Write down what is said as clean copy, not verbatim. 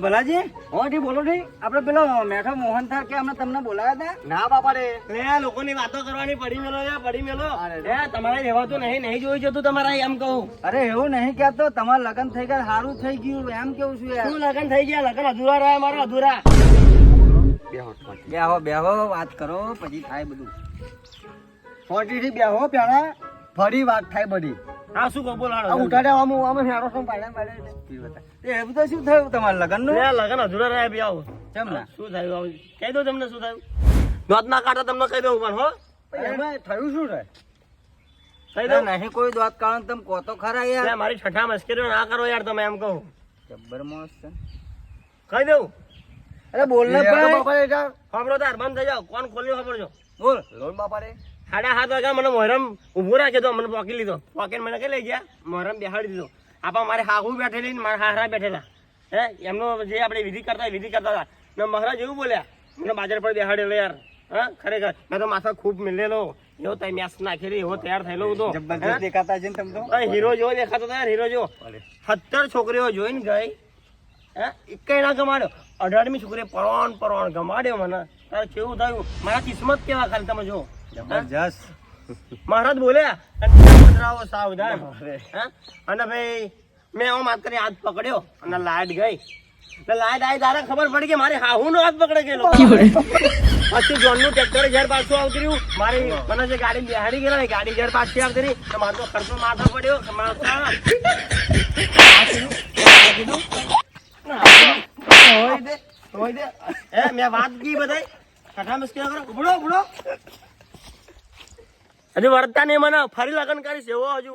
ભલાજી બોલો ઠી આપણે પેલો મેઠો મોહન થાર કે અમને તમને બોલાવ્યા હતા ના બાપા રે આ લોકોની વાતો કરવાની પડી મેલો તમારે રહેવાતું નહીં જોઈ જતું તમારા એમ કહું. અરે એવું નહીં કહેતો તમારા લગ્ન થઈ ગયા સારું થઈ ગયું એમ કેવું છું યાર. શું લગ્ન થઈ ગયા? લગ્ન અધૂરા રહ્યા મારા અધૂરા. બેહો વાત કરો પછી થાય બધું. ફોટીથી બેહો પેલા ફરી વાત થાય બધી. હા શું કહું બોલાડો ઉઠાડે અમે હેરો છો પાડે એ બધું શું થયું તમારા લગ્ન નું? લગ્ન અધૂરા રહ્યા બી આવો કેમ ના શું થયું કહી દો તમને શું થયું. નોત ના કાઢો તમને કહી દઉં પણ હો એમાં થયું શું રે? કહી દઉં નહીં કોઈ દોત કારણ તમે કહો તો ખરા યાર. મારી છઠ્ઠા મસ્કરીઓ ના કરો યાર તમે એમ કહું. જબ્બર મસ્ત છે. કહી દઉં. અરે બોલ ને ભાઈ. ખબરો તાર બંધ થઈ જાવ. કોણ ખોલ્યો ખબર છો? બોલ લોલ બાપા રે. 7:30 વાગ્યા મને મોહરમ ઉભો રાખ્યો તો મને પોકી લીધો. પોકીને મને કઈ લઈ ગયા મોહરમ બેહાડી દીધો. આપા મારે હાહુ બેઠેલી મારા હાહરા બેઠેલા હે એમનો જે આપણે વિધિ કરતા હતા ને મહારાજ એવું બોલ્યા મને બાજાર પર બેહાડેલો યાર. હા ખરેખર મેં તો માથા ખૂબ મિલેલો એવો તઈ મેસ નાખેલી એવો તૈયાર થયેલો હતો. જબરદસ્ત દેખાતા છે ને તમે તો. હીરો જેવો દેખાતો હતો યાર હીરો જેવો. 17 છોકરીઓ જોઈને ગઈ હે એકેય ના ગમાડ્યો. 18મી છોકરીએ પરોણ ગમાડ્યો મને. તારે કેવું થયું? મારા કિસ્મત કેવા ખાલી તમે જો. જબરજસ્ત. મહારાજ બોલ્યા સાવધાન. અને ભાઈ મેં આમ વાત કરી હાથ પકડ્યો અને લાઈટ ગઈ. લાઈટ આવી તારે ખબર પડી કે મારી હાહુ નો હાથ પકડે ગયેલો. પછી જોન નું ટ્રેક્ટર જયારે પાછું આવતી રહ્યું મારી મને જે ગાડી બેહાડી ગયેલા ગાડી જયારે પાછી આવતી રહી તો મારો ખર્ચો માથા પડ્યો. મેં વાત કી બધાય છઠ્ઠા મુશ્કેલ કરો ઉભડો હજુ વર્તા નહીં મને ફરી લગ્ન કરીશ એવો હજુ